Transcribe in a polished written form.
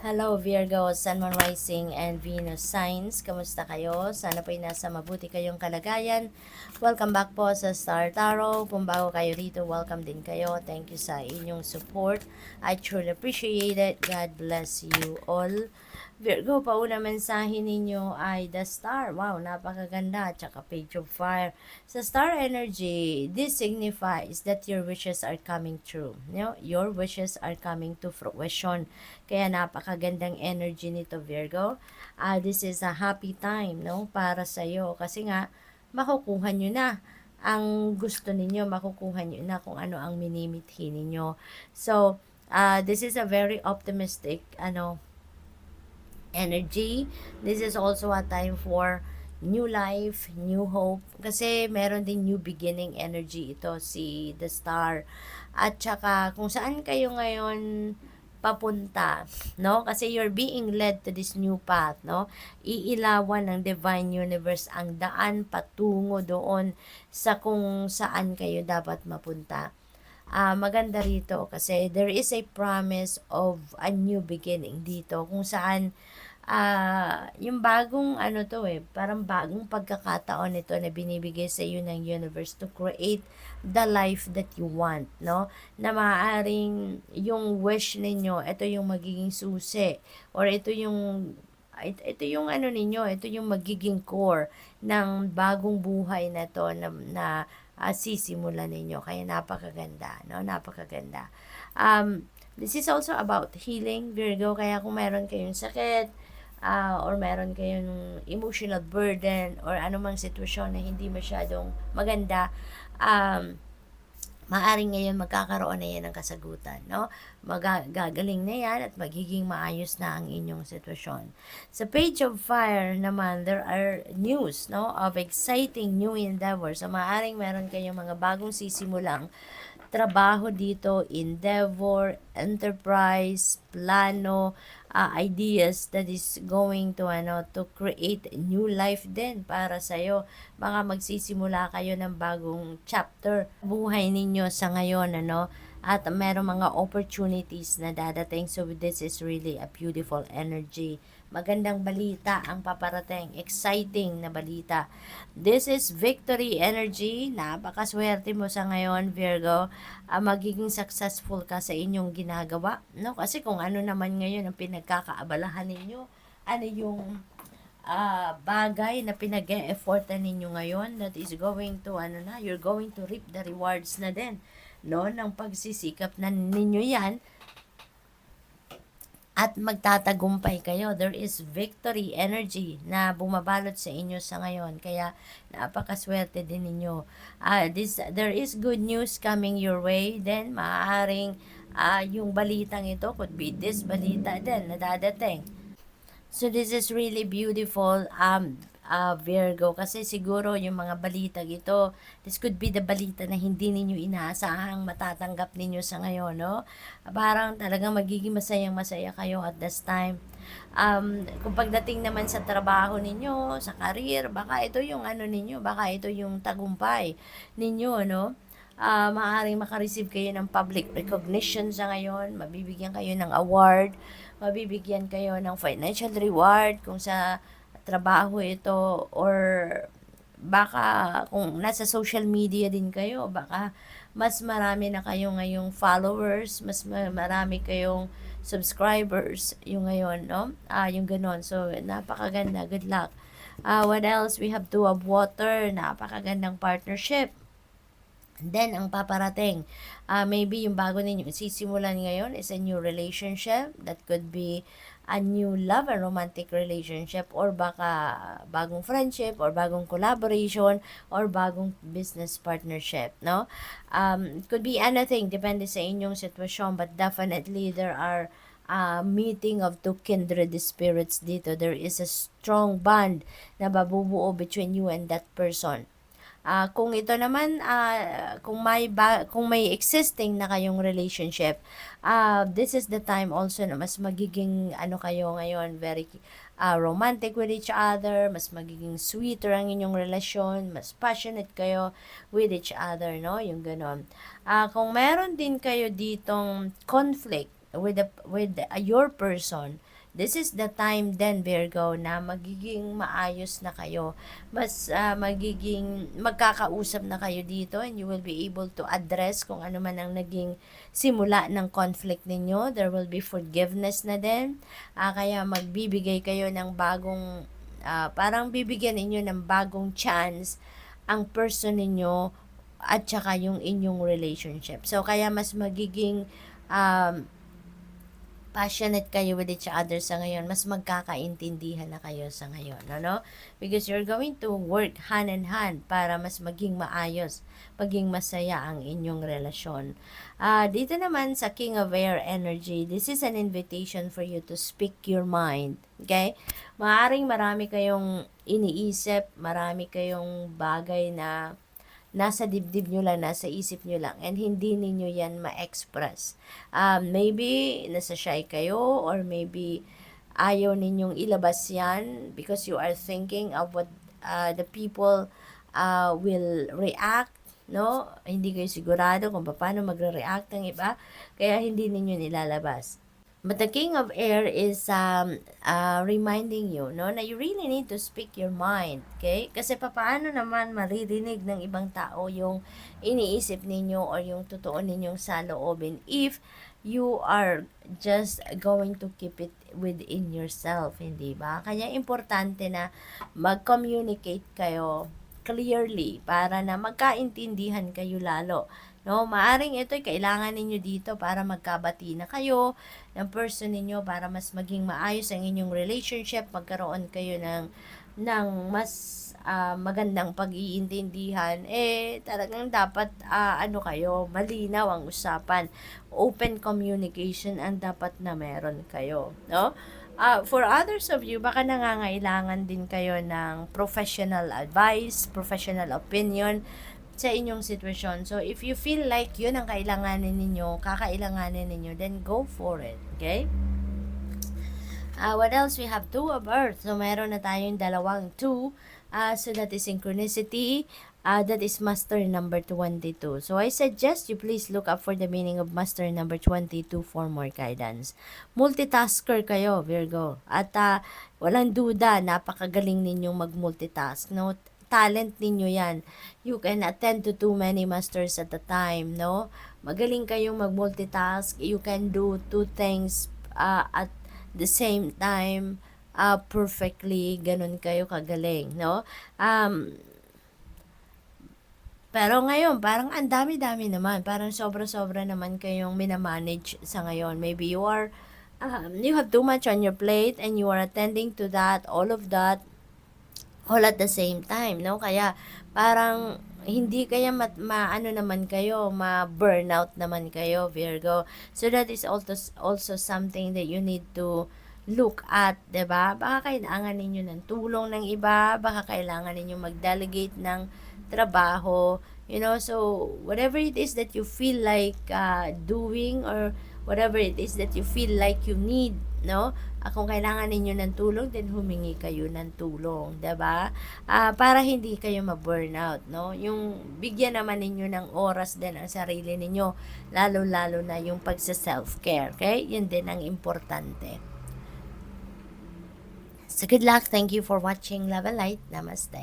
Hello Virgo, Sun, Moon, Rising, and Venus signs. Kamusta kayo? Sana po'y nasa mabuti kayong kalagayan. Welcome back po sa Star Tarot. Kung bago kayo rito, welcome din kayo. Thank you sa inyong support. I truly appreciate it. God bless you all. Virgo, pauna mensahe ninyo ay the star. Wow, napakaganda. Tsaka page of fire. Sa star energy, this signifies that your wishes are coming true. Your wishes are coming to fruition. Kaya napakagandang energy nito, Virgo. This is a happy time, para sa iyo. Kasi nga, makukuha nyo na ang gusto ninyo, makukuha nyo na kung ano ang minimithi ninyo. So, this is a very optimistic, energy. This is also a time for new life, new hope. Kasi meron din new beginning energy ito, si The Star. At saka, kung saan kayo ngayon papunta, no? Kasi you're being led to this new path, no? Iilawan ng Divine Universe ang daan patungo doon sa kung saan kayo dapat mapunta. Maganda rito kasi there is a promise of a new beginning dito kung saan yung bagong parang bagong pagkakataon ito na binibigay sa iyo ng universe to create the life that you want, no? Na maaaring yung wish ninyo, ito yung magiging susi or ito yung ninyo, ito yung magiging core ng bagong buhay na to na sisimulan ninyo. Kaya napakaganda, no? Napakaganda. This is also about healing, Virgo. Kaya kung meron kayong sakit, or meron kayong emotional burden or anumang sitwasyon na hindi masyadong maganda, maaring ngayon magkakaroon na yan ng kasagutan, no? Magagaling na yan at magiging maayos na ang inyong sitwasyon. Sa page of fire naman, there are news, no, of exciting new endeavors. So, maaring meron kayong mga bagong sisimulang trabaho dito, endeavor, enterprise, plano, ideas that is going to create new life din para sa iyo. Baka magsisimula kayo ng bagong chapter buhay ninyo sa ngayon, at merong mga opportunities na dadating. So this is really a beautiful energy. Magandang balita ang paparating. Exciting na balita. This is victory energy. Napakaswerte mo sa ngayon, Virgo. Magiging successful ka sa inyong ginagawa, no? Kasi kung ano naman ngayon ang pinagkakaabalahan ninyo, ano yung bagay na pinag-e-effortan ninyo ngayon that is going to, you're going to reap the rewards na din, no? Ng pagsisikap na ninyo yan at magtatagumpay kayo. There is victory energy na bumabalot sa inyo sa ngayon. Kaya napakaswerte din ninyo. There is good news coming your way. Then maaaring yung balitang ito could be this balita din na dadating. So this is really beautiful, Virgo, kasi siguro yung mga balita ito, this could be the balita na hindi ninyo inaasahang matatanggap ninyo sa ngayon, no? Parang talagang magiging masayang-masaya kayo at this time. Kung pagdating naman sa trabaho ninyo, sa career, baka ito yung ninyo, baka ito yung tagumpay ninyo, no? Maaaring makareceive kayo ng public recognition sa ngayon, mabibigyan kayo ng award, mabibigyan kayo ng financial reward kung sa trabaho ito, or baka kung nasa social media din kayo, baka mas marami na kayo ngayong followers, mas marami kayong subscribers yung ngayon, no? Yung ganon. So, napakaganda. Good luck. What else? We have Two of Water. Napakagandang partnership. Then, ang paparating, maybe yung bago ninyo sisimulan ngayon is a new relationship. That could be a new love, a romantic relationship, or baka bagong friendship, or bagong collaboration, or bagong business partnership, no? It could be anything, depende sa inyong sitwasyon, but definitely there are meeting of two kindred spirits dito. There is a strong bond na babubuo between you and that person. Kung ito naman, kung may existing na kayong relationship, this is the time also na mas magiging kayo ngayon, very romantic with each other, mas magiging sweeter ang inyong relasyon, mas passionate kayo with each other, no? Yung ganon. Kung meron din kayo ditong conflict, your person, this is the time then, Virgo, na magiging maayos na kayo. Mas magiging magkakausap na kayo dito, and you will be able to address kung ano man ang naging simula ng conflict ninyo. There will be forgiveness na din. Kaya magbibigay kayo ng bagong, parang bibigyan ninyo ng bagong chance ang person ninyo at saka yung inyong relationship. So, kaya mas magiging passionate kayo with each other sa ngayon, mas magkakaintindihan na kayo sa ngayon, no? Because you're going to work hand in hand para mas maging maayos, maging masaya ang inyong relasyon. Dito naman sa King of Air energy, this is an invitation for you to speak your mind, okay? Maaring marami kayong iniisip, marami kayong bagay na nasa dibdib nyo lang, nasa isip nyo lang, and hindi ninyo yan ma-express. Maybe nasa shy kayo, or maybe ayaw ninyong ilabas yan because you are thinking of what the people will react, no? Hindi kayo sigurado kung paano magre-react ng iba, kaya hindi ninyo nilalabas. But the King of Air is reminding you, no, na you really need to speak your mind, okay? Kasi papaano naman maririnig ng ibang tao yung iniisip ninyo or yung totoo ninyong saloobin if you are just going to keep it within yourself, hindi ba? Kaya importante na mag-communicate kayo clearly para na magkaintindihan kayo lalo. No, maaring ito'y kailangan ninyo dito para magkabati na kayo ng person ninyo, para mas maging maayos ang inyong relationship, magkaroon kayo ng mas magandang pag-iintindihan. Talagang dapat kayo, malinaw ang usapan. Open communication ang dapat na meron kayo, no? For others of you, baka nangangailangan din kayo ng professional advice, professional opinion sa inyong sitwasyon. So, if you feel like yun ang kakailanganin ninyo, then go for it. Okay? What else? We have Two of Earth. So, meron na tayong dalawang two. So, that is synchronicity. That is master number 22. So, I suggest you please look up for the meaning of master number 22 for more guidance. Multitasker kayo, Virgo. At walang duda, napakagaling ninyong mag-multitask. No? Talent ninyo yan. You can attend to too many masters at a time, no? Magaling kayong mag-multitask. You can do two things at the same time perfectly. Ganun kayo kagaling, no? Pero ngayon, parang ang dami-dami naman. Parang sobra-sobra naman kayong minamanage sa ngayon. Maybe you have too much on your plate and you are attending to that, all of that, all at the same time, no? Kaya parang hindi kaya ma-burnout naman kayo, Virgo. So that is also something that you need to look at, 'di ba? Baka kailangan ninyo ng tulong ng iba, baka kailangan ninyo mag-delegate ng trabaho, so whatever it is that you feel like doing, or whatever it is that you feel like you need, no? Kung kailangan ninyo ng tulong, then humingi kayo ng tulong, 'di ba? Para hindi kayo ma-burnout, no? Yung bigyan naman ninyo ng oras din ang sarili ninyo, lalo-lalo na yung pagsa-self-care, okay? Yun din ang importante. So good luck. Thank you for watching Love and Light. Namaste.